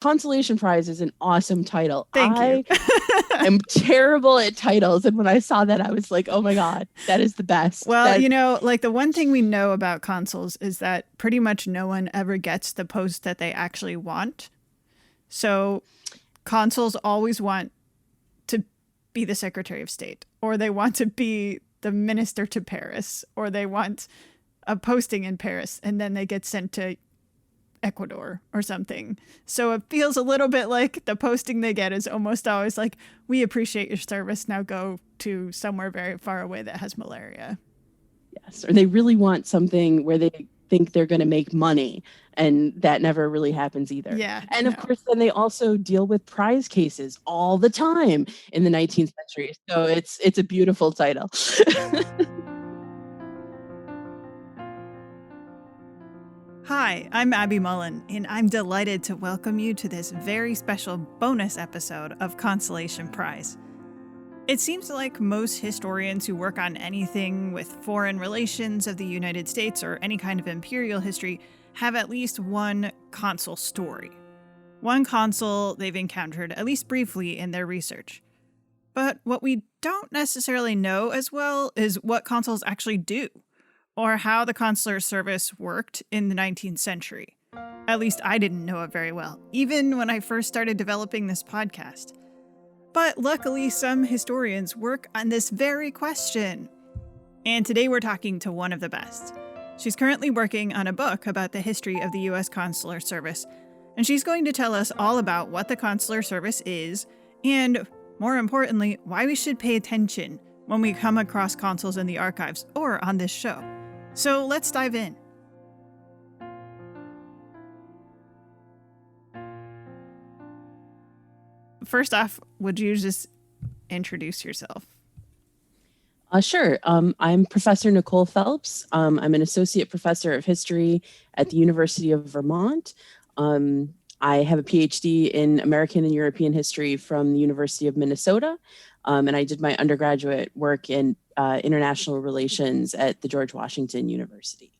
Consolation Prize is an awesome title. Thank you. I'm terrible at titles, and when I saw that, I was like, "Oh my god, that is the best." Well, That like the one thing we know about consuls is that pretty much no one ever gets the post that they actually want. So consuls always want to be the Secretary of State, or they want to be the minister to Paris, or they want a posting in Paris, and then they get sent to Ecuador or something. So it feels a little bit like the posting they get is almost always like, we appreciate your service. Now go to somewhere very far away that has malaria. yes, or they really want something where they think they're going to make money, and that never really happens either. Yeah, And of no. course, then they also deal with prize cases all the time in the 19th century. So it's a beautiful title. Hi, I'm Abby Mullen, and I'm delighted to welcome you to this very special bonus episode of Consolation Prize. It seems like most historians who work on anything with foreign relations of the United States or any kind of imperial history have at least one consul story. One consul they've encountered, at least briefly, in their research. But what we don't necessarily know as well is what consuls actually do, or how the consular service worked in the 19th century. At least I didn't know it very well, even when I first started developing this podcast. But luckily, some historians work on this very question. And today we're talking to one of the best. She's currently working on a book about the history of the U.S. Consular Service, and she's going to tell us all about what the Consular Service is, and more importantly, why we should pay attention when we come across consuls in the archives or on this show. So let's dive in. First off, would you just introduce yourself? Sure. I'm Professor Nicole Phelps. I'm an associate professor of history at the University of Vermont. I have a PhD in American and European history from the University of Minnesota, and I did my undergraduate work in international relations at the George Washington University.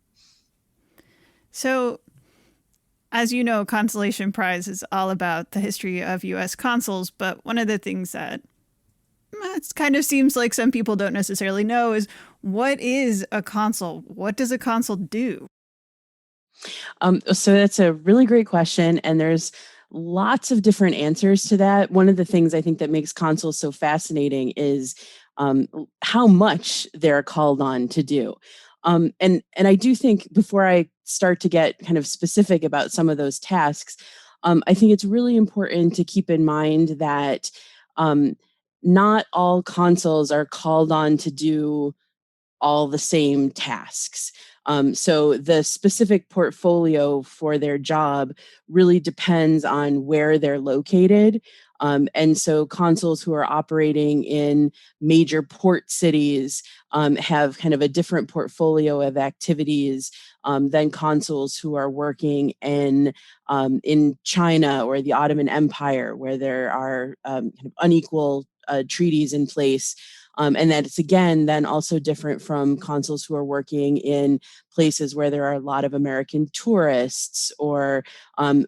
So, as you know, Consolation Prize is all about the history of U.S. consuls, but one of the things that it kind of seems like some people don't necessarily know is, what is a consul? What does a consul do? So that's a really great question, and there's lots of different answers to that. One of the things I think that makes consuls so fascinating is how much they're called on to do. And I do think, before I start to get kind of specific about some of those tasks, I think it's really important to keep in mind that um, not all consuls are called on to do all the same tasks. So the specific portfolio for their job really depends on where they're located. And so consuls who are operating in major port cities have kind of a different portfolio of activities than consuls who are working in China or the Ottoman Empire, where there are kind of unequal treaties in place. And that it's, again, then also different from consuls who are working in places where there are a lot of American tourists, or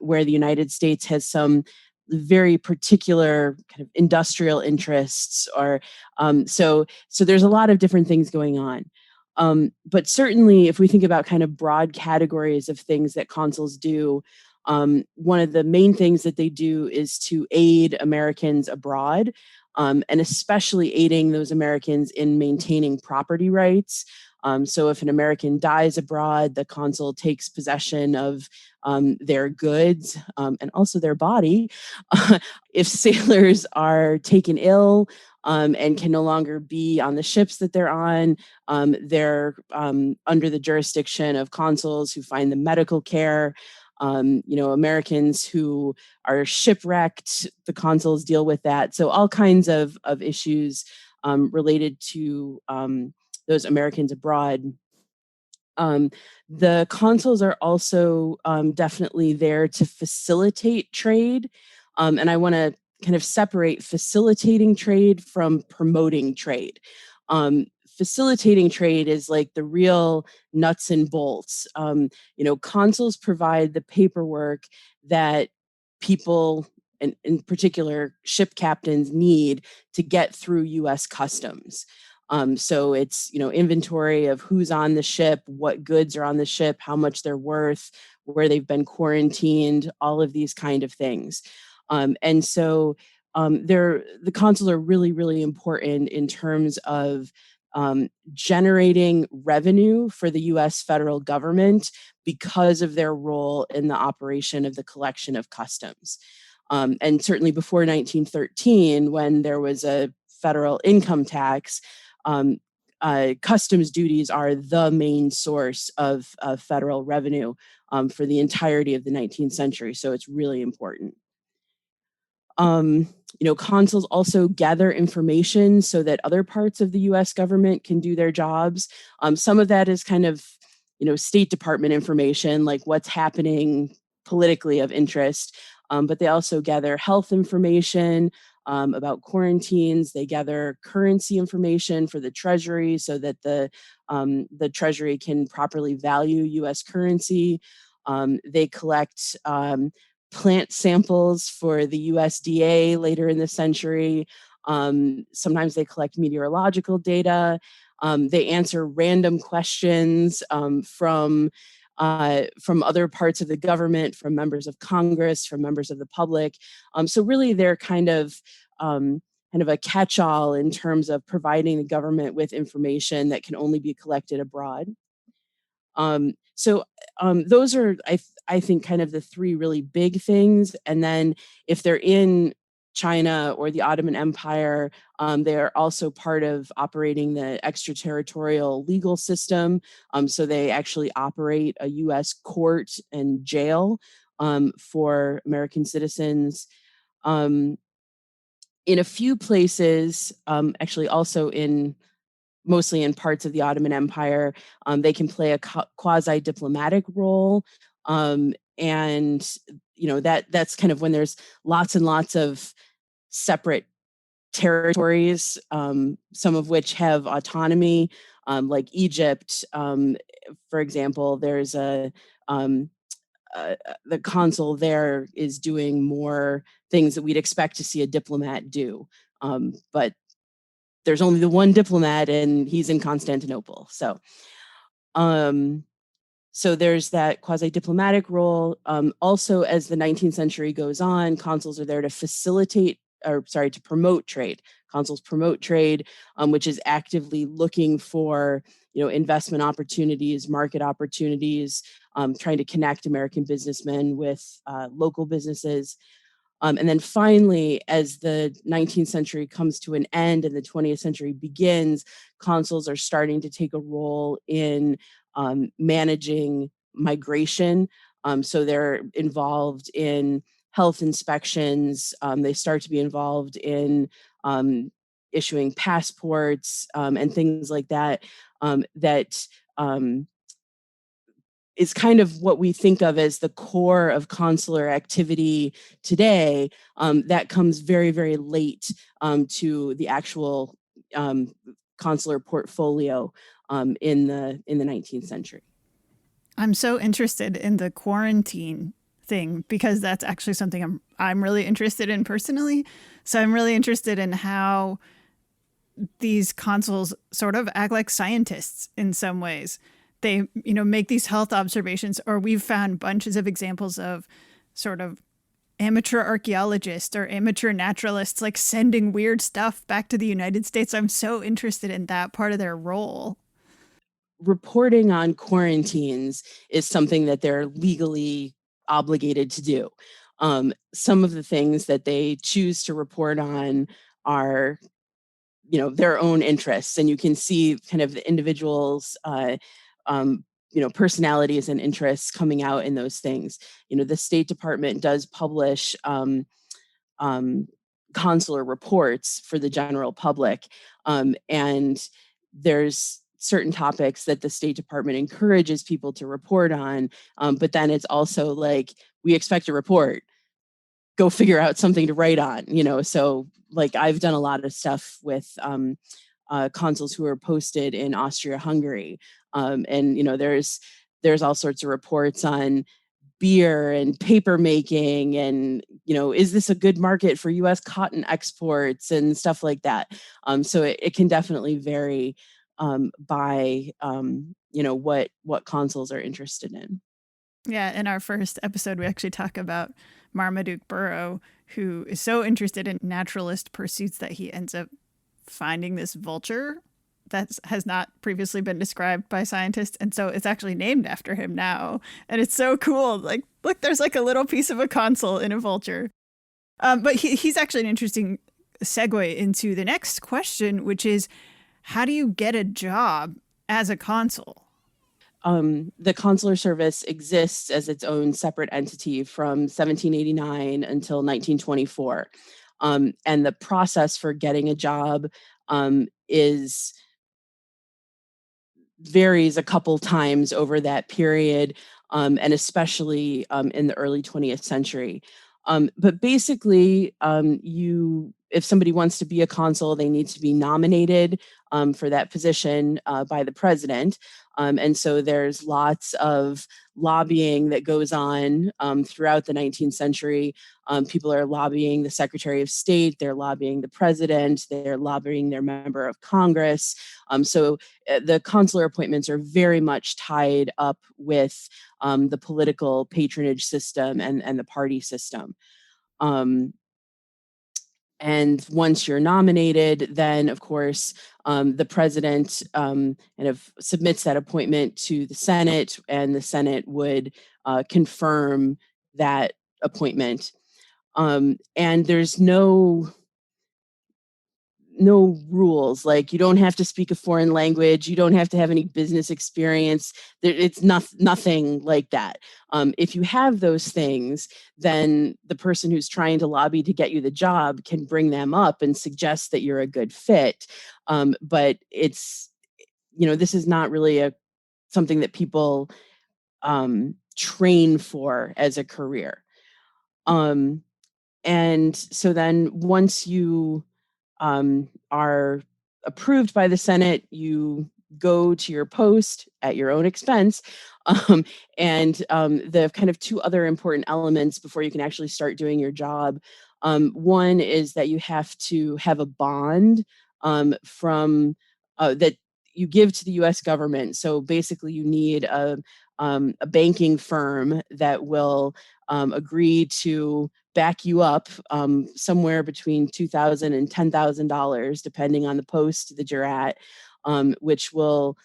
where the United States has some very particular kind of industrial interests, or so there's a lot of different things going on. But certainly, if we think about kind of broad categories of things that consuls do, one of the main things that they do is to aid Americans abroad, and especially aiding those Americans in maintaining property rights. So if an American dies abroad, the consul takes possession of their goods, and also their body. If sailors are taken ill and can no longer be on the ships that they're on, they're under the jurisdiction of consuls who find them medical care. Americans who are shipwrecked, the consuls deal with that. So all kinds of issues related to those Americans abroad. Um, the consuls are also definitely there to facilitate trade. And I want to kind of separate facilitating trade from promoting trade. Facilitating trade is like the real nuts and bolts. Consuls provide the paperwork that people, and in particular ship captains, need to get through U.S. customs. So it's, inventory of who's on the ship, what goods are on the ship, how much they're worth, where they've been quarantined, all of these kind of things. And so the consuls are really, really important in terms of generating revenue for the US federal government because of their role in the operation of the collection of customs. And certainly before 1913, when there was a federal income tax, customs duties are the main source of federal revenue for the entirety of the 19th century. So it's really important. Consuls also gather information so that other parts of the US government can do their jobs. Some of that is kind of, State Department information, like what's happening politically of interest. But they also gather health information about quarantines. They gather currency information for the Treasury so that the Treasury can properly value US currency. They collect plant samples for the USDA later in the century. Sometimes they collect meteorological data. They answer random questions from other parts of the government, from members of Congress, from members of the public. So really, they're kind of a catch-all in terms of providing the government with information that can only be collected abroad. So those are, I think, kind of the three really big things. And then if they're in China or the Ottoman Empire, they are also part of operating the extraterritorial legal system. So they actually operate a U.S. court and jail for American citizens. In a few places, actually also mostly in parts of the Ottoman Empire, they can play a quasi-diplomatic role. And that's kind of when there's lots and lots of separate territories, some of which have autonomy, like Egypt, for example. There's the consul there is doing more things that we'd expect to see a diplomat do, but there's only the one diplomat, and he's in Constantinople. So there's that quasi-diplomatic role. Also, as the 19th century goes on, consuls are there to to promote trade. Consuls promote trade, which is actively looking for, investment opportunities, market opportunities, trying to connect American businessmen with local businesses. And then finally, as the 19th century comes to an end and the 20th century begins, consuls are starting to take a role in managing migration. So they're involved in health inspections. They start to be involved in issuing passports and things like that, that is kind of what we think of as the core of consular activity today. That comes very, very late to the actual consular portfolio in the 19th century. I'm so interested in the quarantine thing because that's actually something I'm really interested in personally. So I'm really interested in how these consuls sort of act like scientists in some ways. They, make these health observations, or we've found bunches of examples of sort of amateur archaeologists or amateur naturalists like sending weird stuff back to the United States. I'm so interested in that part of their role. Reporting on quarantines is something that they're legally obligated to do. Some of the things that they choose to report on are, their own interests, and you can see kind of the individuals' personalities and interests coming out in those things. The State Department does publish consular reports for the general public, and there's certain topics that the State Department encourages people to report on, but then it's also like, we expect a report. Go figure out something to write on, So, like, I've done a lot of stuff with consuls who are posted in Austria-Hungary, and there's all sorts of reports on beer and paper making, and is this a good market for U.S. cotton exports and stuff like that. So it can definitely vary by what consuls are interested in. Yeah, in our first episode, we actually talk about Marmaduke Burrow, who is so interested in naturalist pursuits that he ends up finding this vulture that has not previously been described by scientists. And so it's actually named after him now. And it's so cool. Like, look, there's like a little piece of a consul in a vulture. But he's actually an interesting segue into the next question, which is how do you get a job as a consul? The consular service exists as its own separate entity from 1789 until 1924. And the process for getting a job is varies a couple times over that period, and especially in the early 20th century. But basically, if somebody wants to be a consul, they need to be nominated for that position by the president. And so there's lots of lobbying that goes on throughout the 19th century. People are lobbying the Secretary of State, they're lobbying the president, they're lobbying their member of Congress. So the consular appointments are very much tied up with the political patronage system and the party system. Um, and once you're nominated, then of course the president kind of submits that appointment to the Senate, and the Senate would confirm that appointment. And there's no rules. Like, you don't have to speak a foreign language, you don't have to have any business experience. It's nothing like that. If you have those things, then the person who's trying to lobby to get you the job can bring them up and suggest that you're a good fit. But this is not really something that people train for as a career. And so then once you are approved by the Senate, you go to your post at your own expense. And the kind of two other important elements before you can actually start doing your job. One is that you have to have a bond from that you give to the U.S. government. So basically, you need a banking firm that will agree to back you up somewhere between $2,000 and $10,000, depending on the post that you're at, which will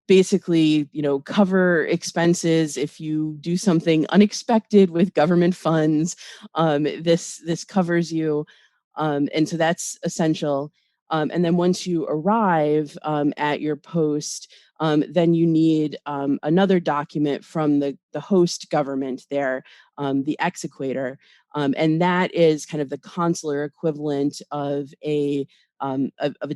basically, cover expenses if you do something unexpected with government funds. This covers you, and so that's essential. And then once you arrive at your post, then you need another document from the host government there, the exequator, and that is kind of the consular equivalent of a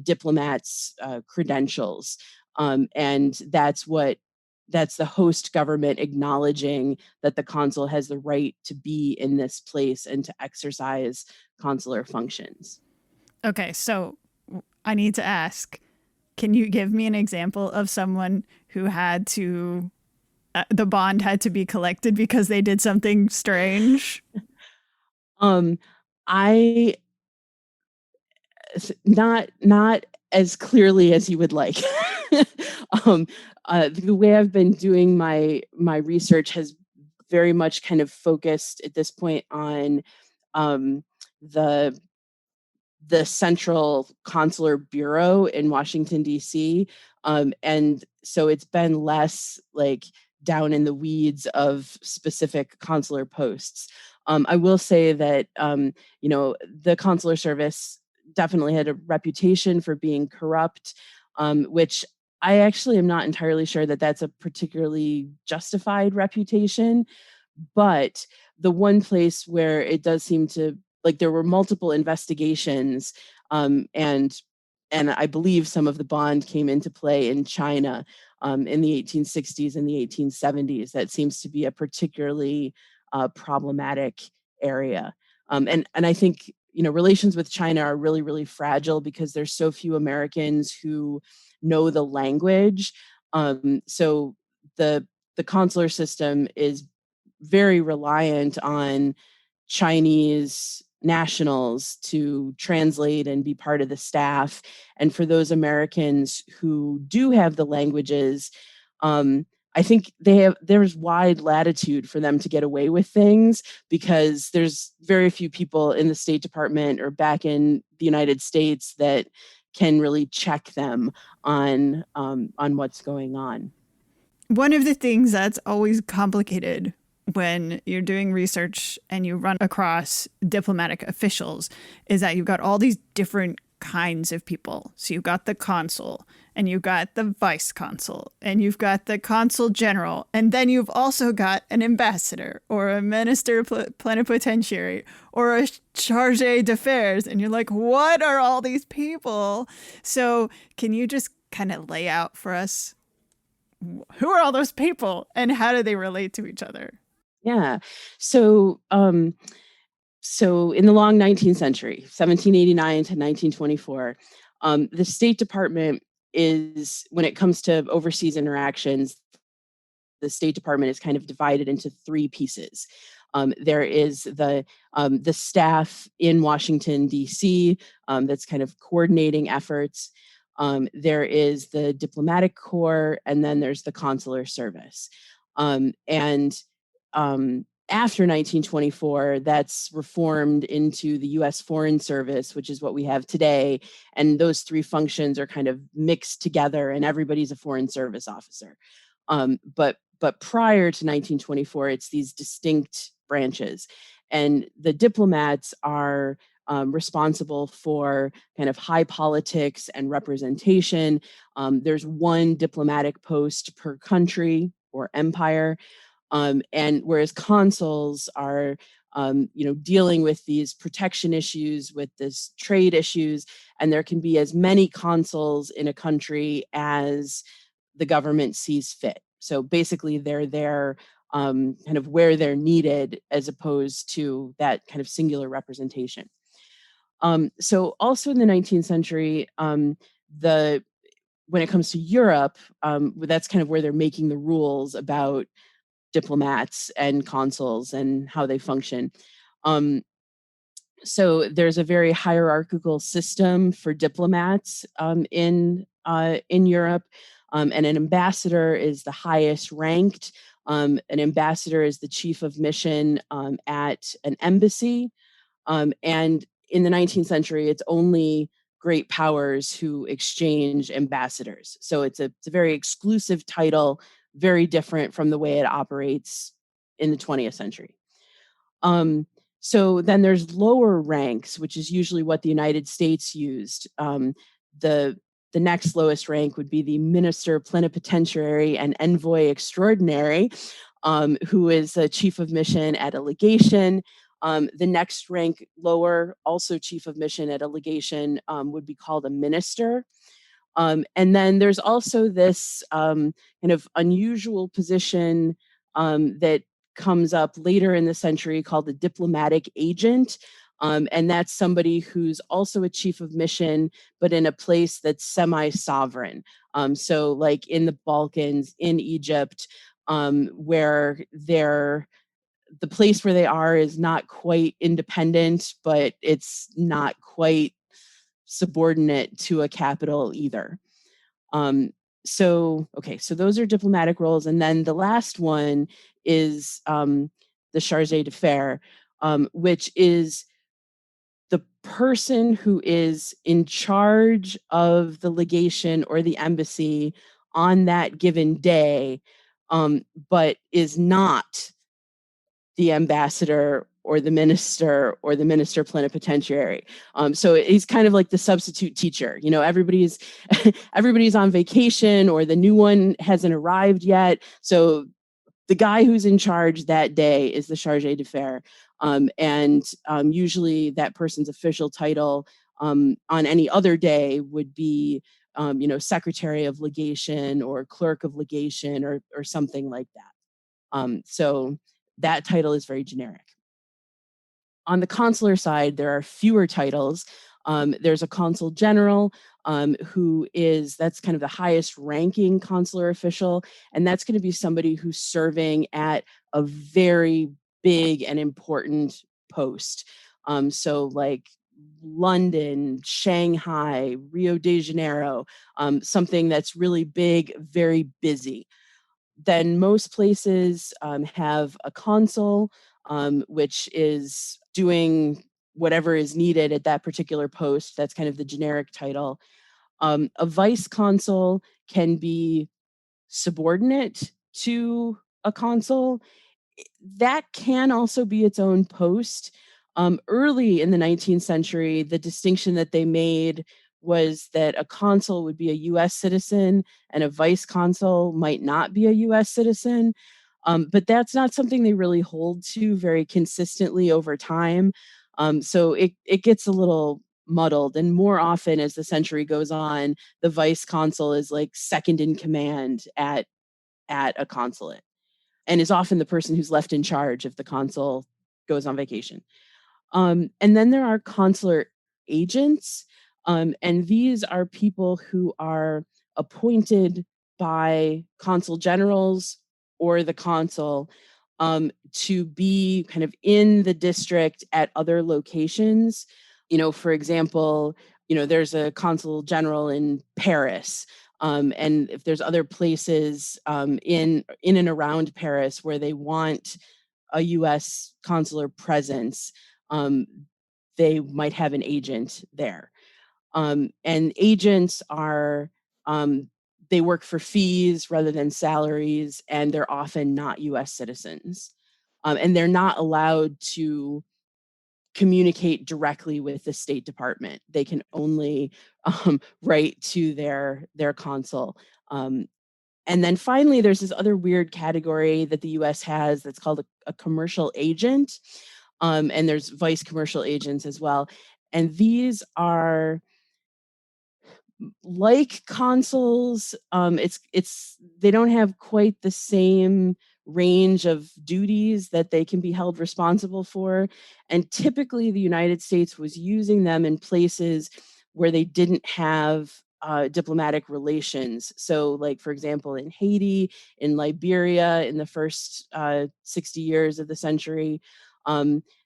diplomat's credentials. And that's the host government acknowledging that the consul has the right to be in this place and to exercise consular functions. Okay, so I need to ask, can you give me an example of someone who had to, the bond had to be collected because they did something strange? Um, I not as clearly as you would like. um, the way I've been doing my research has very much kind of focused at this point on um, the the Central Consular Bureau in Washington, D.C. And so it's been less like down in the weeds of specific consular posts. I will say that, the consular service definitely had a reputation for being corrupt, which I actually am not entirely sure that that's a particularly justified reputation. But the one place where it does seem to, like, there were multiple investigations, and I believe some of the bond came into play in China in the 1860s and the 1870s. That seems to be a particularly problematic area. And I think, relations with China are really, really fragile because there's so few Americans who know the language. So the consular system is very reliant on Chinese nationals to translate and be part of the staff. And for those Americans who do have the languages, um, I think there's wide latitude for them to get away with things because there's very few people in the State Department or back in the United States that can really check them on what's going on. One of the things that's always complicated when you're doing research and you run across diplomatic officials is that you've got all these different kinds of people. So you've got the consul, and you've got the vice consul, and you've got the consul general, and then you've also got an ambassador or a minister plenipotentiary or a charge d'affaires. And you're like, what are all these people? So can you just kind of lay out for us who are all those people and how do they relate to each other? Yeah. So, so in the long 19th century, 1789 to 1924, the State Department is, when it comes to overseas interactions, the State Department is kind of divided into three pieces. There is the staff in Washington, D.C., that's kind of coordinating efforts. There is the diplomatic corps, and then there's the consular service. And after 1924, that's reformed into the U.S. Foreign Service, which is what we have today. And those three functions are kind of mixed together, and everybody's a Foreign Service officer. But prior to 1924, it's these distinct branches, and the diplomats are responsible for kind of high politics and representation. There's one diplomatic post per country or empire, and whereas consuls are dealing with these protection issues, with this trade issues, and there can be as many consuls in a country as the government sees fit. So basically, they're there kind of where they're needed, as opposed to that kind of singular representation. So also in the 19th century, the when it comes to Europe, that's kind of where they're making the rules about diplomats and consuls and how they function. Um, so there's a very hierarchical system for diplomats in Europe, and an ambassador is the highest ranked. An ambassador is the chief of mission at an embassy, and in the 19th century, it's only great powers who exchange ambassadors. So it's a very exclusive title, very different from the way it operates in the 20th century. Um, so then there's lower ranks, which is usually what the United States used. The the next lowest rank would be the minister plenipotentiary and envoy extraordinary, who is a chief of mission at a legation. The next rank lower, also chief of mission at a legation, would be called a minister. And then there's also this kind of unusual position that comes up later in the century called the diplomatic agent. And that's somebody who's also a chief of mission, but in a place that's semi sovereign. So, like in the Balkans, in Egypt, where the place where they are is not quite independent, but it's not quite subordinate to a capital either. Um, so those are diplomatic roles, and then the last one is the charge d'affaires, which is the person who is in charge of the legation or the embassy on that given day, but is not the ambassador or the minister plenipotentiary. So he's kind of like the substitute teacher. You know, everybody's everybody's on vacation or the new one hasn't arrived yet. So the guy who's in charge that day is the charge d'affaires. And usually that person's official title on any other day would be, secretary of legation or clerk of legation or something like that. So that title is very generic. On the consular side, there are fewer titles. There's a consul general, that's kind of the highest ranking consular official. And that's going to be somebody who's serving at a very big and important post. So like London, Shanghai, Rio de Janeiro, something that's really big, very busy. Then most places have a consul, which is doing whatever is needed at that particular post. That's kind of the generic title. A vice consul can be subordinate to a consul. That can also be its own post. Early in the 19th century, the distinction that they made was that a consul would be a US citizen and a vice consul might not be a US citizen. But that's not something they really hold to very consistently over time. So it gets a little muddled. And more often as the century goes on, the vice consul is like second in command at a consulate and is often the person who's left in charge if the consul goes on vacation. And then there are consular agents, and these are people who are appointed by consul generals or the consul to be kind of in the district at other locations. For example, there's a consul general in Paris. And if there's other places in and around Paris where they want a U.S. consular presence, um, they might have an agent there. And agents are they work for fees rather than salaries, and they're often not U.S. citizens, and they're not allowed to communicate directly with the State Department. They can only write to their consul. And then finally, there's this other weird category that the US has that's called a commercial agent. And there's vice commercial agents as well. And these are like consuls. It's they don't have quite the same range of duties that they can be held responsible for. And typically the United States was using them in places where they didn't have diplomatic relations. So like, for example, in Haiti, in Liberia, in the first 60 years of the century.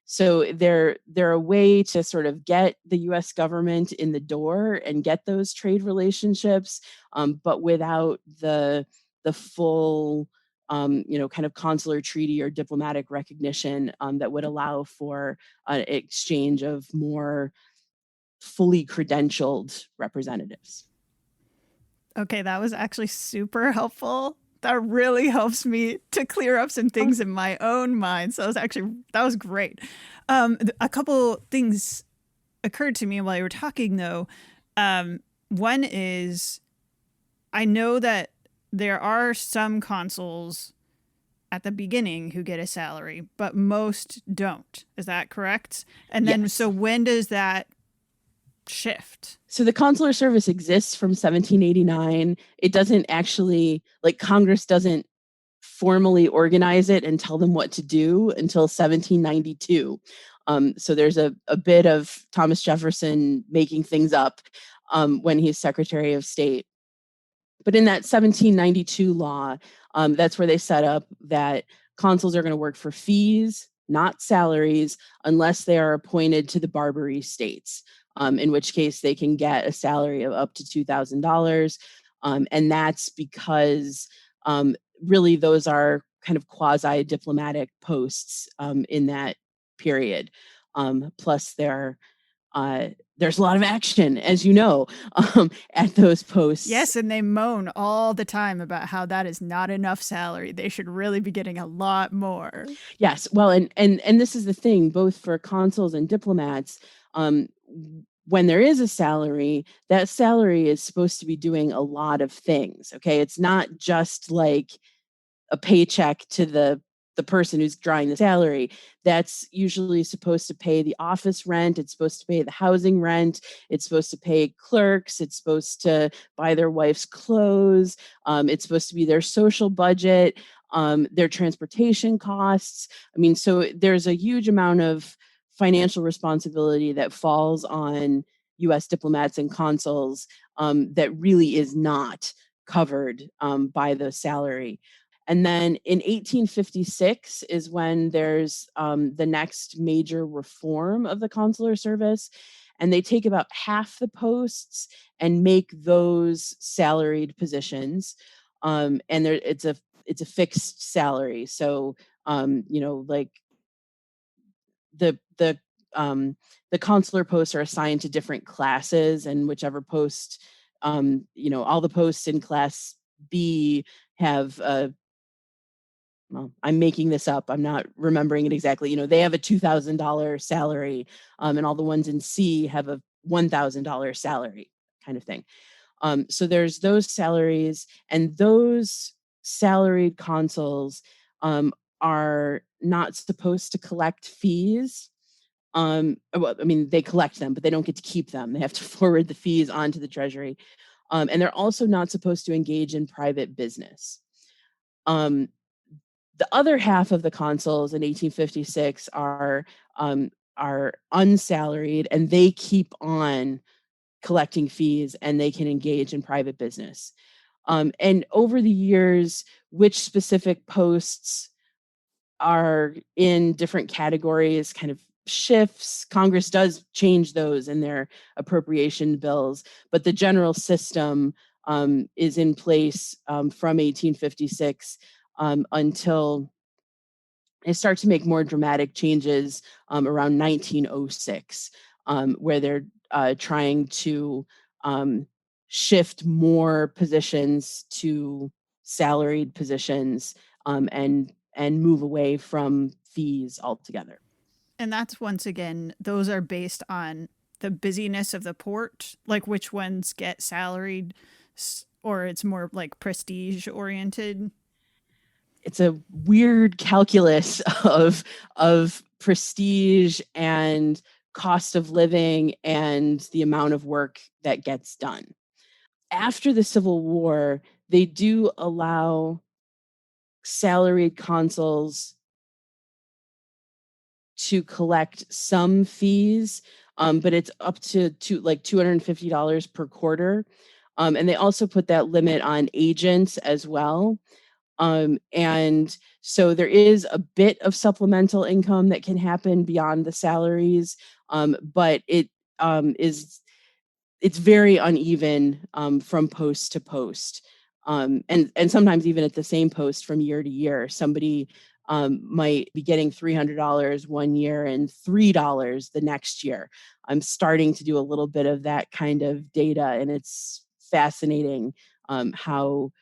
So they're a way to sort of get the U.S. government in the door and get those trade relationships, but without the full kind of consular treaty or diplomatic recognition that would allow for an exchange of more fully credentialed representatives. Okay, that was actually super helpful. That really helps me to clear up some things in my own mind. So that was great. A couple things occurred to me while you were talking, though. One is I know that there are some consuls at the beginning who get a salary, but most don't. Is that correct? And then, Yes. so when does that shift? So the consular service exists from 1789. It doesn't actually, like, Congress doesn't formally organize it and tell them what to do until 1792. So there's a bit of Thomas Jefferson making things up when he's Secretary of State. But in that 1792 law, that's where they set up that consuls are going to work for fees, not salaries, unless they are appointed to the Barbary States, in which case they can get a salary of up to $2,000. And that's because really those are kind of quasi diplomatic posts in that period. Plus, there's a lot of action, as you know, at those posts. Yes, and they moan all the time about how that is not enough salary. They should really be getting a lot more. Yes, well, and this is the thing, both for consuls and diplomats. When there is a salary, that salary is supposed to be doing a lot of things. Okay, it's not just like a paycheck to the person who's drawing the salary. That's usually supposed to pay the office rent. It's supposed to pay the housing rent. It's supposed to pay clerks. It's supposed to buy their wife's clothes. It's supposed to be their social budget, their transportation costs. I mean, so there's a huge amount of financial responsibility that falls on U.S. diplomats and consuls that really is not covered by the salary. And then in 1856 is when there's the next major reform of the consular service. And they take about half the posts and make those salaried positions. And it's a fixed salary. So like the the um, the consular posts are assigned to different classes, and whichever post, all the posts in class B have well, I'm making this up. I'm not remembering it exactly. They have a $2,000 salary, and all the ones in C have a $1,000 salary, kind of thing. So there's those salaries, and those salaried consuls are not supposed to collect fees. Well, I mean, they collect them, but they don't get to keep them. They have to forward the fees onto the treasury. And they're also not supposed to engage in private business. Um, the other half of the consuls in 1856 are unsalaried, and they keep on collecting fees, and they can engage in private business. And over the years, which specific posts are in different categories kind of shifts. Congress does change those in their appropriation bills, but the general system is in place from 1856 until they start to make more dramatic changes around 1906, where they're trying to shift more positions to salaried positions, and move away from fees altogether. And that's once again, those are based on the busyness of the port, like which ones get salaried, or it's more like prestige oriented. It's a weird calculus of prestige and cost of living and the amount of work that gets done. After the Civil War, they do allow salaried consuls to collect some fees, but it's up to like $250 per quarter. And they also put that limit on agents as well. And so there is a bit of supplemental income that can happen beyond the salaries, but is it's very uneven from post to post, and sometimes even at the same post from year to year. Somebody might be getting $300 one year and $3 the next year. I'm starting to do a little bit of that kind of data, and it's fascinating how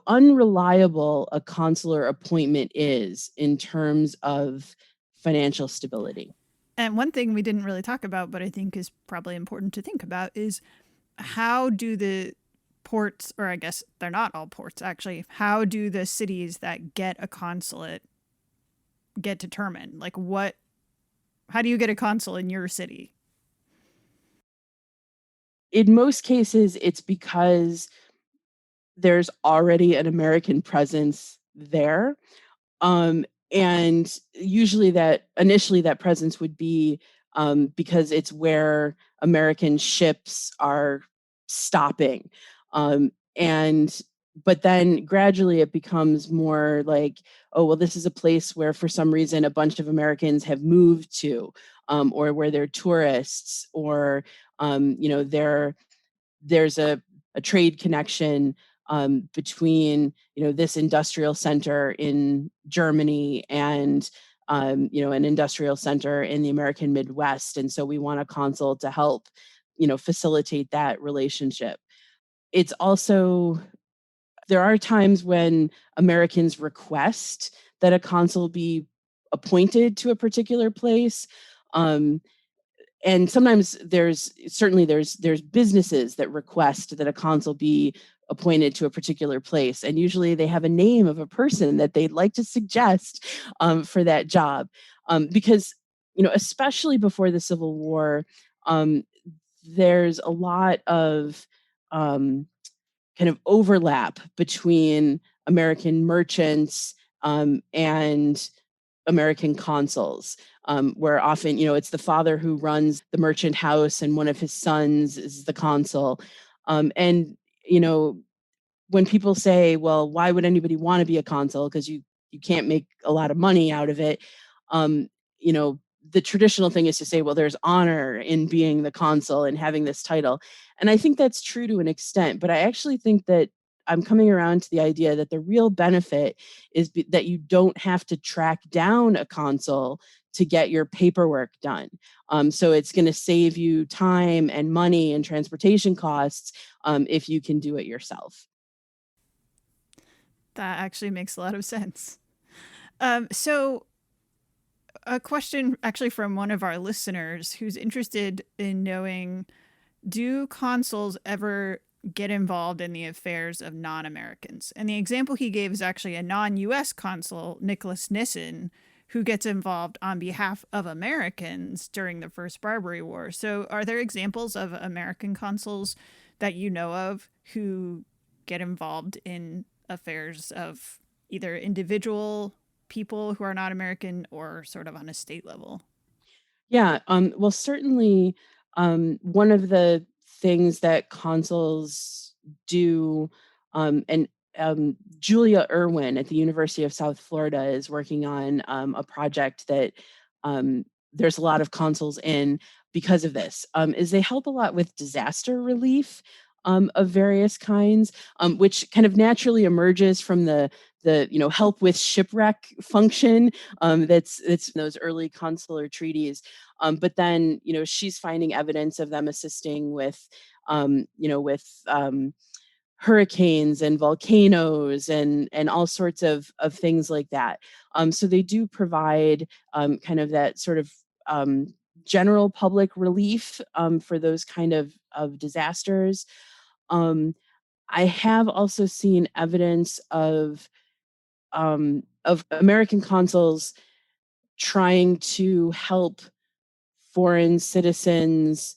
unreliable a consular appointment is in terms of financial stability. And one thing we didn't really talk about, but I think is probably important to think about, is how do the ports, or I guess they're not all ports actually, how do the cities that get a consulate get determined? Like, how do you get a consul in your city? In most cases, it's because there's already an American presence there. Um, and usually initially that presence would be because it's where American ships are stopping. And but then gradually it becomes more like, oh, well, this is a place where for some reason a bunch of Americans have moved to, or where they're tourists, or there's a trade connection between this industrial center in Germany and an industrial center in the American Midwest, and so we want a consul to help facilitate that relationship. It's also There are times when Americans request that a consul be appointed to a particular place. Um, and sometimes there's businesses that request that a consul be appointed to a particular place, and usually they have a name of a person that they'd like to suggest for that job, because especially before the Civil War, um, there's a lot of um, kind of overlap between American merchants and American consuls. where often, it's the father who runs the merchant house and one of his sons is the consul. And, you know, when people say, well, why would anybody want to be a consul? Because you can't make a lot of money out of it. Um, you know, the traditional thing is to say, well, there's honor in being the consul and having this title. And I think that's true to an extent, but I actually think that I'm coming around to the idea that the real benefit is that you don't have to track down a consul to get your paperwork done. So it's going to save you time and money and transportation costs if you can do it yourself. That actually makes a lot of sense. So, a question actually from one of our listeners who's interested in knowing, do consuls ever get involved in the affairs of non Americans? And the example he gave is actually a non US consul, Nicholas Nissen, who gets involved on behalf of Americans during the First Barbary War. So, are there examples of American consuls that you know of who get involved in affairs of either individual people who are not American or sort of on a state level? Yeah, well, certainly, one of the things that consuls do, and Julia Irwin at the University of South Florida is working on a project that there's a lot of consuls in because of this, is they help a lot with disaster relief of various kinds, which kind of naturally emerges from the help with shipwreck function that's in those early consular treaties. But then, she's finding evidence of them assisting with, with hurricanes and volcanoes and all sorts of things like that. So they do provide kind of that sort of general public relief for those kind of disasters. Um, I have also seen evidence of American consuls trying to help foreign citizens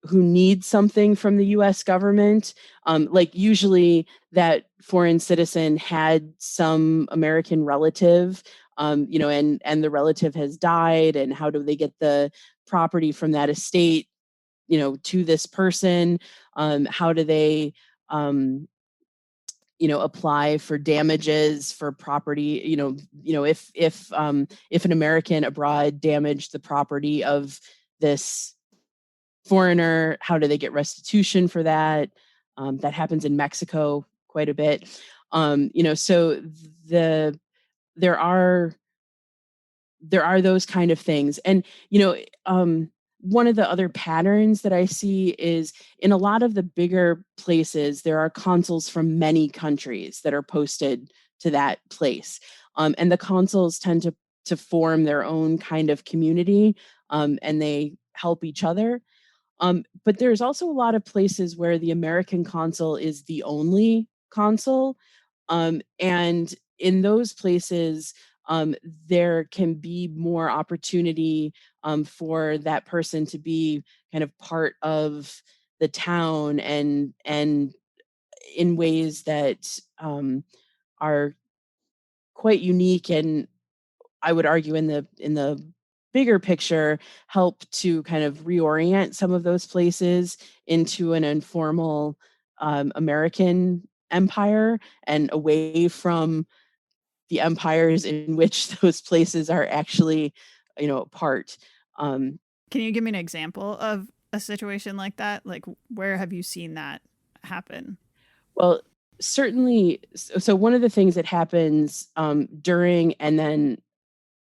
who need something from the US government. Like usually that foreign citizen had some American relative, and the relative has died, and how do they get the property from that estate, to this person? How do they apply for damages for property, if an American abroad damaged the property of this foreigner, how do they get restitution for that? That happens in Mexico quite a bit. So the there are those kind of things. And, one of the other patterns that I see is in a lot of the bigger places, there are consuls from many countries that are posted to that place. And the consuls tend to form their own kind of community, and they help each other. But there's also a lot of places where the American consul is the only consul. And in those places, there can be more opportunity for that person to be kind of part of the town and in ways that are quite unique, and I would argue in the bigger picture help to kind of reorient some of those places into an informal American empire and away from the empires in which those places are actually, part. Um, Can you give me an example of a situation like that? Like, where have you seen that happen? well, certainly. So one of the things that happens during and then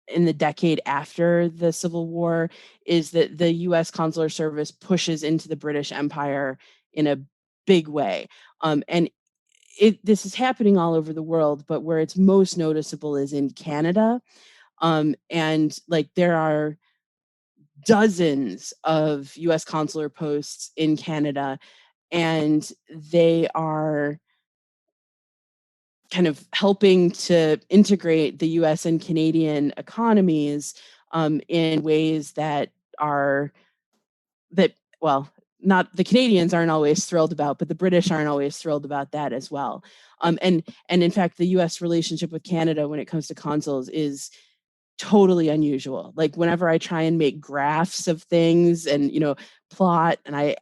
in the decade after the Civil War is that the US Consular Service pushes into the British Empire in a big way. And this is happening all over the world, but where it's most noticeable is in Canada. And like there are dozens of US consular posts in Canada, and they are kind of helping to integrate the US and Canadian economies in ways that are that well, not the Canadians aren't always thrilled about, but the British aren't always thrilled about that as well. And in fact, the US relationship with Canada when it comes to consuls is totally unusual. Like whenever I try and make graphs of things and, plot, and I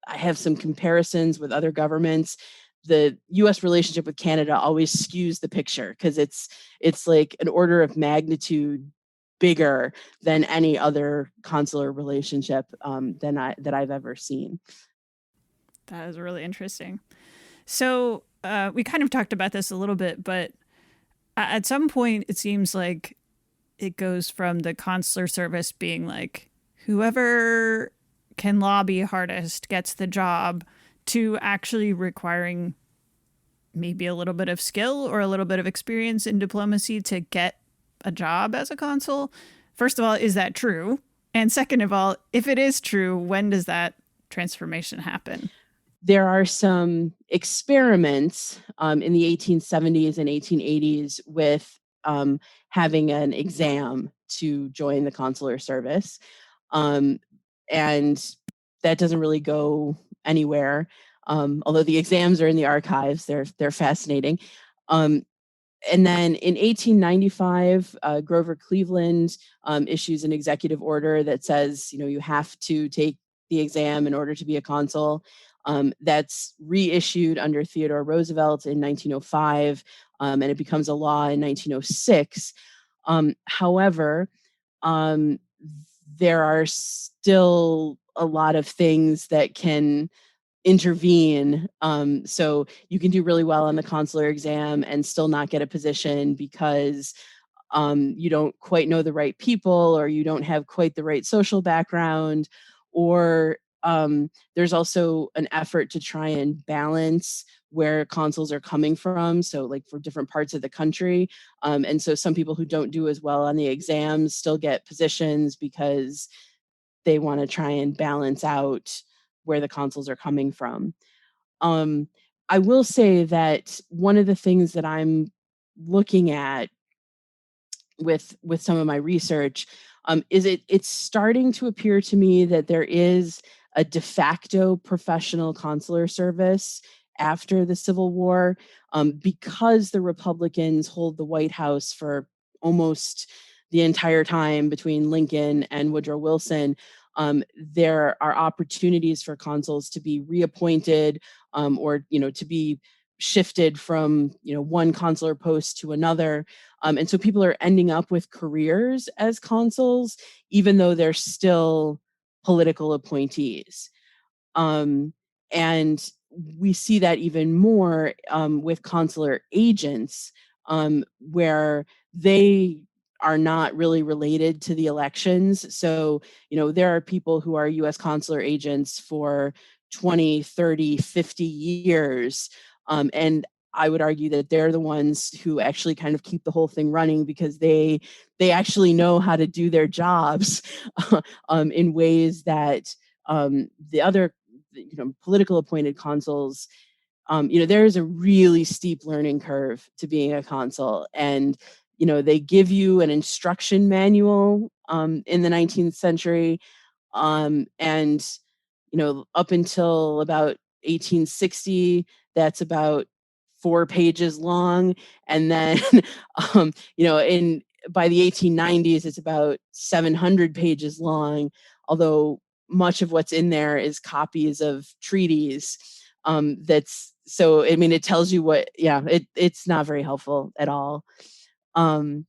have some comparisons with other governments. The US relationship with Canada always skews the picture because it's like an order of magnitude bigger than any other consular relationship that I've ever seen. That is really interesting. So we kind of talked about this a little bit, but at some point, it seems like it goes from the consular service being like whoever can lobby hardest gets the job to actually requiring maybe a little bit of skill or a little bit of experience in diplomacy to get a job as a consul. First of all, is that true? And second of all, if it is true, when does that transformation happen? There are some experiments in the 1870s and 1880s with having an exam to join the consular service. Um, and that doesn't really go anywhere. Although the exams are in the archives, they're fascinating. Um, and then in 1895, Grover Cleveland issues an executive order that says, you have to take the exam in order to be a consul. That's reissued under Theodore Roosevelt in 1905, and it becomes a law in 1906. However, um, there are still a lot of things that can intervene. So you can do really well on the consular exam and still not get a position because you don't quite know the right people, or you don't have quite the right social background, or there's also an effort to try and balance where consuls are coming from. So, like for different parts of the country. And so, some people who don't do as well on the exams still get positions because they want to try and balance out where the consuls are coming from. Um, I will say that one of the things that I'm looking at with some of my research is it's starting to appear to me that there is a de facto professional consular service after the Civil War, because the Republicans hold the White House for almost the entire time between Lincoln and Woodrow Wilson. There are opportunities for consuls to be reappointed, or to be shifted from one consular post to another, and so people are ending up with careers as consuls, even though they're still political appointees. Um, and we see that even more with consular agents, where they are not really related to the elections. So, there are people who are US consular agents for 20, 30, 50 years. And I would argue that they're the ones who actually kind of keep the whole thing running because they actually know how to do their jobs in ways that the other political appointed consuls, there is a really steep learning curve to being a consul. And, they give you an instruction manual in the 19th century. And, up until about 1860, that's about 4 pages long. And then, in by the 1890s, it's about 700 pages long, although much of what's in there is copies of treaties. That's so, I mean, it tells you yeah, it's not very helpful at all. Um,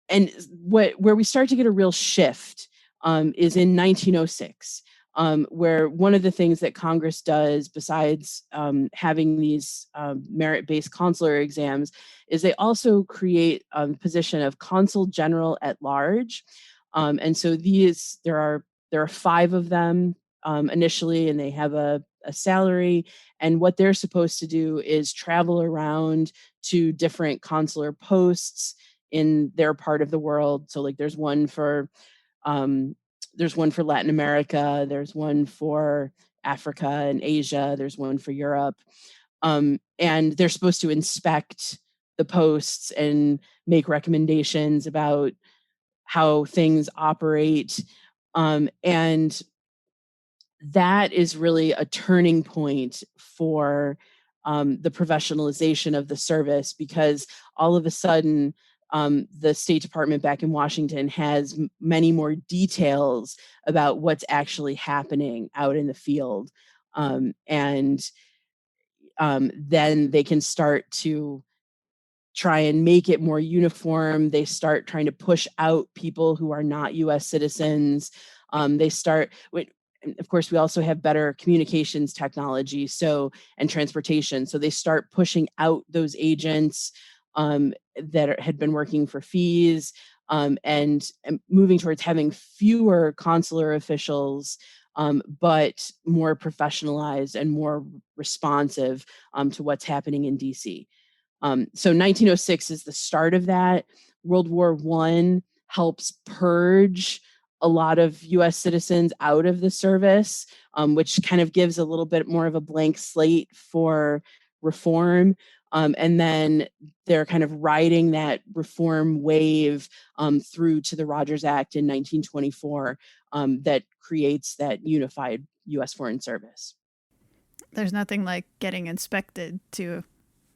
and where we start to get a real shift is in 1906, where one of the things that Congress does, besides having these merit-based consular exams, is they also create a position of consul general at large. And so there are 5 of them initially, and they have a salary. And what they're supposed to do is travel around to different consular posts in their part of the world. So like um, there's one for Latin America, there's one for Africa and Asia, there's one for Europe. And they're supposed to inspect the posts and make recommendations about how things operate. And that is really a turning point for the professionalization of the service, because all of a sudden the State Department back in Washington has many more details about what's actually happening out in the field. And then they can start to try and make it more uniform. They start trying to push out people who are not US citizens. They start, and of course, we also have better communications technology, and transportation. So they start pushing out those agents that had been working for fees, and moving towards having fewer consular officials, but more professionalized and more responsive to what's happening in DC. So 1906 is the start of that. World War I helps purge a lot of US citizens out of the service, which kind of gives a little bit more of a blank slate for reform. And then they're kind of riding that reform wave through to the Rogers Act in 1924 that creates that unified US Foreign Service. There's nothing like getting inspected to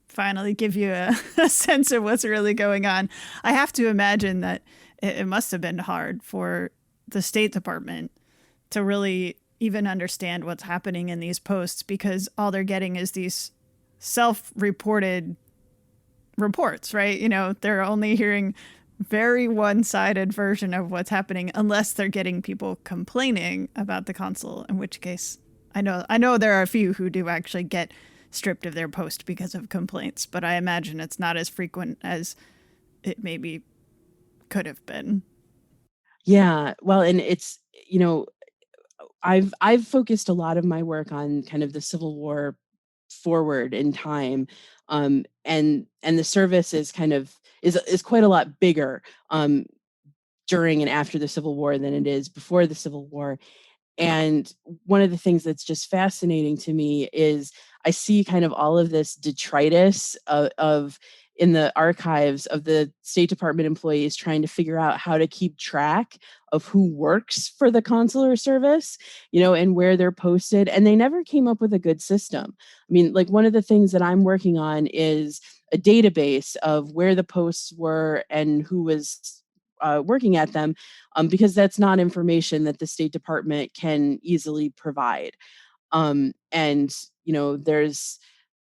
finally give you a sense of what's really going on. I have to imagine that it must have been hard for the State Department to really even understand what's happening in these posts, because all they're getting is these self-reported reports, right? You know, they're only hearing very one-sided version of what's happening, unless they're getting people complaining about the consul, in which case I know there are a few who do actually get stripped of their post because of complaints, but I imagine it's not as frequent as it maybe could have been. Yeah, well, and it's, I've focused a lot of my work on kind of the Civil War forward in time, and the service is quite a lot bigger during and after the Civil War than it is before the Civil War. And one of the things that's just fascinating to me is I see kind of all of this detritus of in the archives of the State Department employees trying to figure out how to keep track of who works for the consular service, and where they're posted. And they never came up with a good system. I mean, like, one of the things that I'm working on is a database of where the posts were and who was working at them, because that's not information that the State Department can easily provide. And there's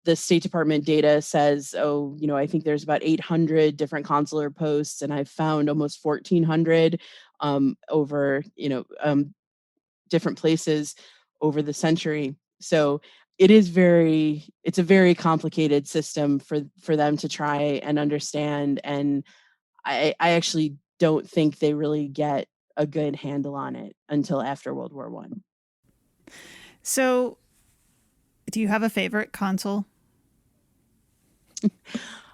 the State Department data says, I think there's about 800 different consular posts, and I've found almost 1,400 over different places over the century. So it's a very complicated system for them to try and understand, and I actually don't think they really get a good handle on it until after World War I. So, do you have a favorite consul?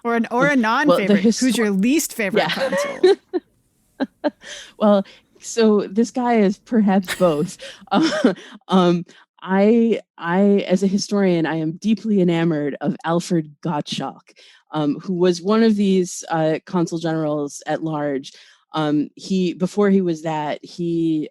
Or a non-favorite? Well, Who's your least favorite consul? Well, so this guy is perhaps both. um, I, as a historian, I am deeply enamored of Alfred Gottschalk, who was one of these consul generals at large. Before he was that, he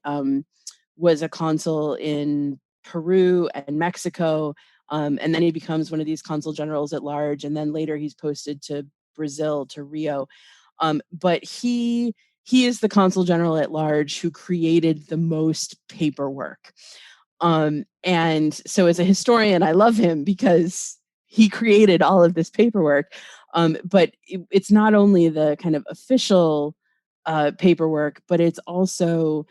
was a consul in Peru and Mexico, and then he becomes one of these consul generals at large, and then later he's posted to Brazil, to Rio. But he is the consul general at large who created the most paperwork. And so as a historian, I love him because he created all of this paperwork. But it's not only the kind of official paperwork, but it's also,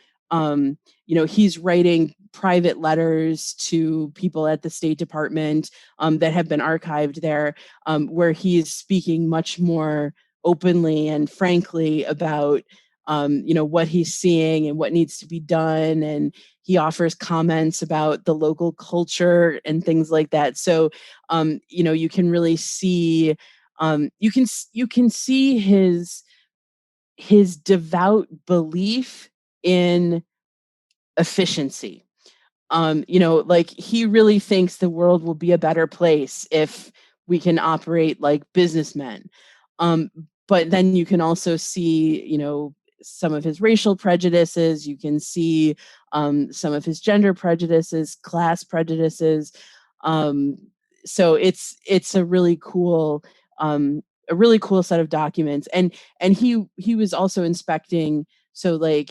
he's writing private letters to people at the State Department that have been archived there, where he's speaking much more openly and frankly about what he's seeing and what needs to be done, and he offers comments about the local culture and things like that. So you can really see, you can see his devout belief in efficiency. Like, he really thinks the world will be a better place if we can operate like businessmen. Um, but then you can also see, some of his racial prejudices. You can see some of his gender prejudices, class prejudices. So it's a really cool a really cool set of documents. And he was also inspecting, so like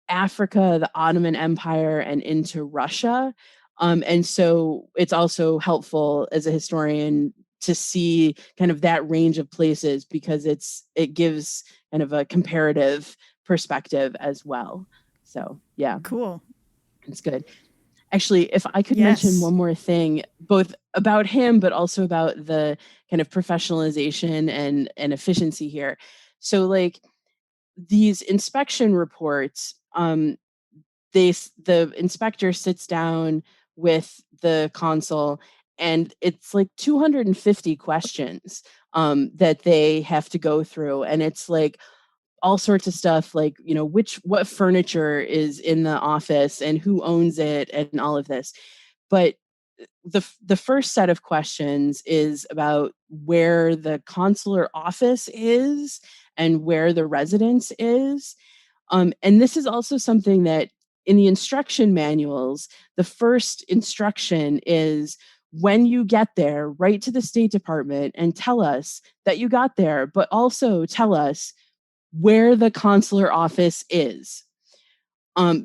Africa, the Ottoman Empire, and into Russia. And so it's also helpful as a historian to see kind of that range of places, because it gives kind of a comparative perspective as well. So yeah, Cool. it's good. Actually, if I could mention Yes. one more thing, both about him, but also about the kind of professionalization and efficiency here. So like these inspection reports, the inspector sits down with the consul, and it's like 250 questions that they have to go through, and it's like all sorts of stuff, like what furniture is in the office and who owns it and all of this. But the first set of questions is about where the consular office is and where the residence is. And this is also something that in the instruction manuals, the first instruction is, when you get there, write to the State Department and tell us that you got there, but also tell us where the consular office is.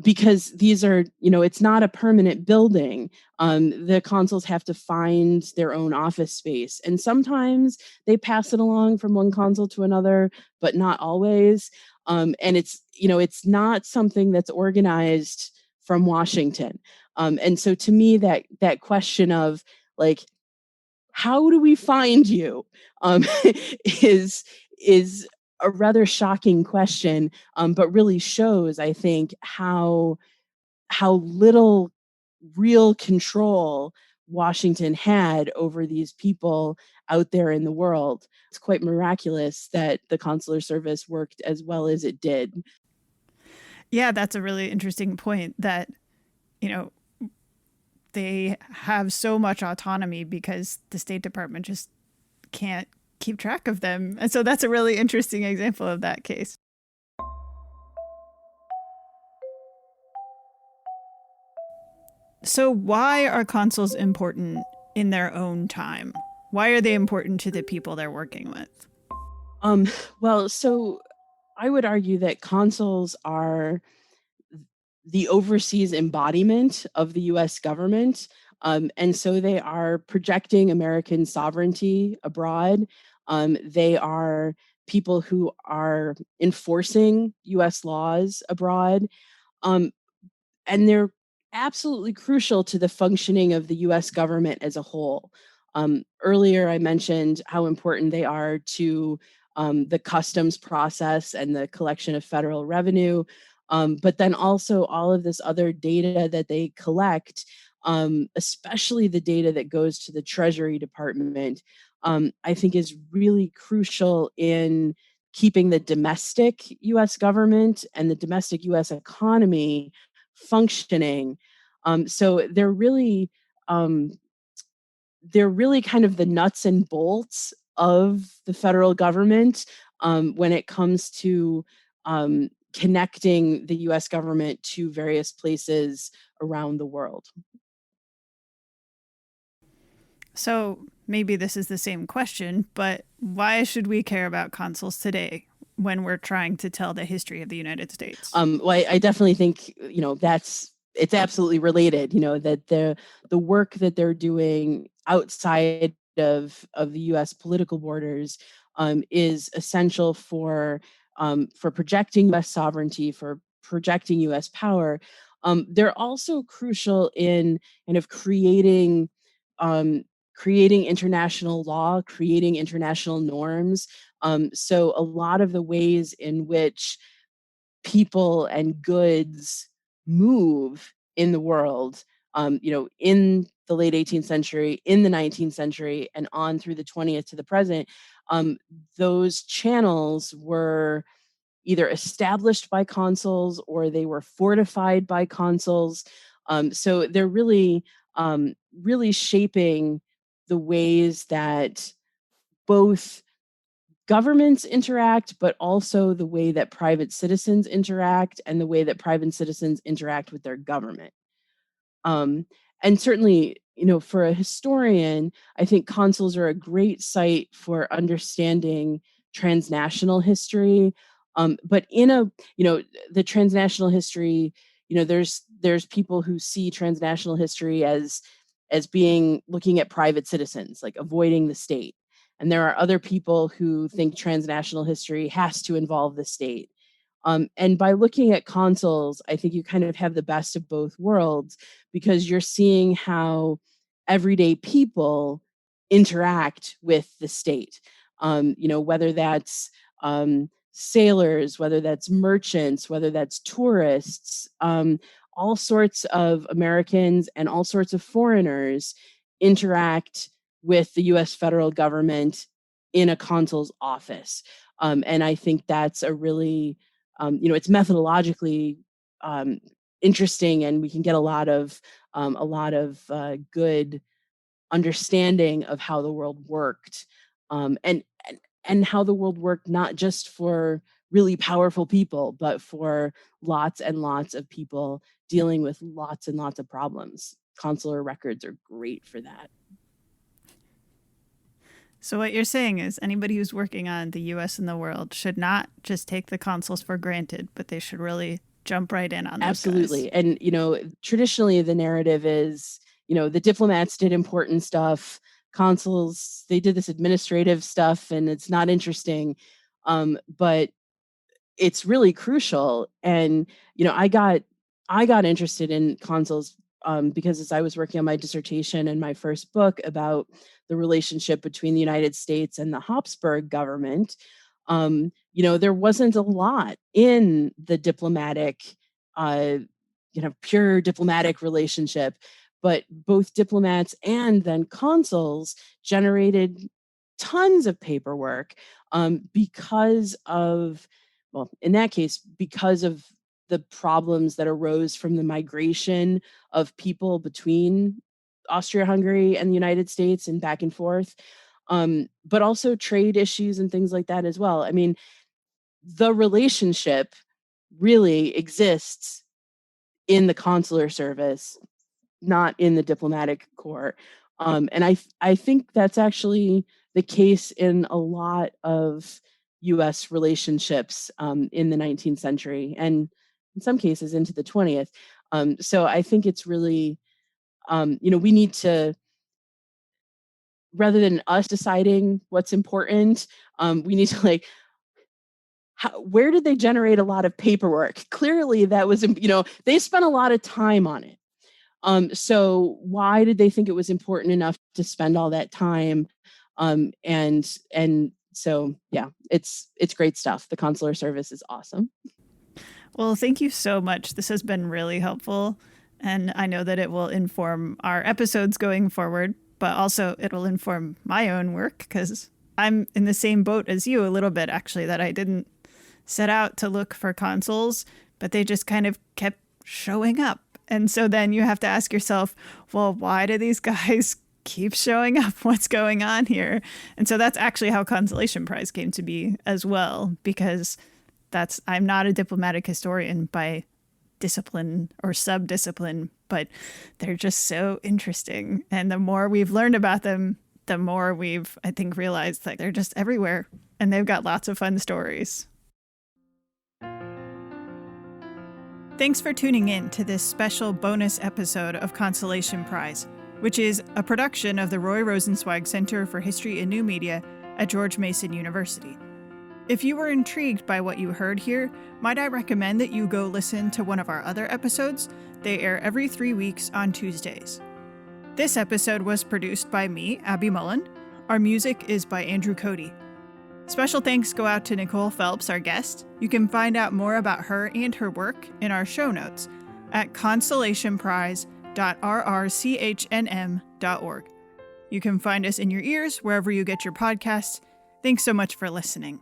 Because these are, it's not a permanent building. The consuls have to find their own office space. And sometimes they pass it along from one consul to another, but not always. And it's not something that's organized from Washington. And so to me, that question of like, how do we find you, um, is is a rather shocking question, but really shows, I think, how little real control Washington had over these people out there in the world. It's quite miraculous that the consular service worked as well as it did. Yeah, that's a really interesting point that, you know, they have so much autonomy because the State Department just can't keep track of them. And so that's a really interesting example of that case. So, why are consuls important in their own time? Why are they important to the people they're working with? Um, well, so I would argue that consuls are the overseas embodiment of the US government. And so they are projecting American sovereignty abroad. They are people who are enforcing US laws abroad. Um, and they're absolutely crucial to the functioning of the US government as a whole. Earlier, I mentioned how important they are to the customs process and the collection of federal revenue, but then also all of this other data that they collect, especially the data that goes to the Treasury Department, I think is really crucial in keeping the domestic US government and the domestic US economy functioning. So um, they're really kind of the nuts and bolts of the federal government when it comes to connecting the U.S. government to various places around the world. So, maybe this is the same question, but why should we care about consuls today when we're trying to tell the history of the United States? Well, I definitely think it's absolutely related. That the work that they're doing outside of the U.S. political borders is essential for projecting U.S. sovereignty, for projecting U.S. power. They're also crucial in kind of um, creating international law, creating international norms. So a lot of the ways in which people and goods move in the world, in the late 18th century, in the 19th century, and on through the 20th to the present, those channels were either established by consuls or they were fortified by consuls. So they're really shaping the ways that both governments interact, but also the way that private citizens interact and the way that private citizens interact with their government. Um, And certainly, for a historian, I think consuls are a great site for understanding transnational history. But the transnational history, there's people who see transnational history as being looking at private citizens, like avoiding the state. And there are other people who think transnational history has to involve the state. And by looking at consuls, I think you kind of have the best of both worlds, because you're seeing how everyday people interact with the state. Whether that's sailors, whether that's merchants, whether that's tourists, all sorts of Americans and all sorts of foreigners interact with the US federal government in a consul's office. And I think that's a really, it's methodologically interesting, and we can get a lot of good understanding of how the world worked, and how the world worked not just for really powerful people, but for lots and lots of people dealing with lots and lots of problems. Consular records are great for that. So what you're saying is anybody who's working on the US and the world should not just take the consuls for granted, but they should really jump right in on those Absolutely. guys. And traditionally the narrative is, the diplomats did important stuff, consuls, they did this administrative stuff, and it's not interesting. But it's really crucial. And I got interested in consuls because as I was working on my dissertation and my first book about the relationship between the United States and the Habsburg government, there wasn't a lot in the diplomatic, pure diplomatic relationship, but both diplomats and then consuls generated tons of paperwork because of, well, in that case, because of the problems that arose from the migration of people between Austria-Hungary and the United States and back and forth, but also trade issues and things like that as well. I mean, the relationship really exists in the consular service, not in the diplomatic corps. And I think that's actually the case in a lot of US relationships in the 19th century, and in some cases into the 20th. So I think it's really, we need to, rather than us deciding what's important, we need to where did they generate a lot of paperwork? Clearly that was, they spent a lot of time on it. So why did they think it was important enough to spend all that time? And so, yeah, it's great stuff. The consular service is awesome. Well, thank you so much. This has been really helpful. And I know that it will inform our episodes going forward, but also it'll inform my own work, because I'm in the same boat as you a little bit, actually, that I didn't set out to look for consuls, but they just kind of kept showing up. And so then you have to ask yourself, well, why do these guys keep showing up? What's going on here? And so that's actually how Consolation Prize came to be as well, because I'm not a diplomatic historian by discipline or sub-discipline, but they're just so interesting. And the more we've learned about them, the more we've, I think, realized that they're just everywhere and they've got lots of fun stories. Thanks for tuning in to this special bonus episode of Consolation Prize, which is a production of the Roy Rosenzweig Center for History and New Media at George Mason University. If you were intrigued by what you heard here, might I recommend that you go listen to one of our other episodes? They air every 3 weeks on Tuesdays. This episode was produced by me, Abby Mullen. Our music is by Andrew Cody. Special thanks go out to Nicole Phelps, our guest. You can find out more about her and her work in our show notes at consolationprize.rrchnm.org. You can find us in your ears wherever you get your podcasts. Thanks so much for listening.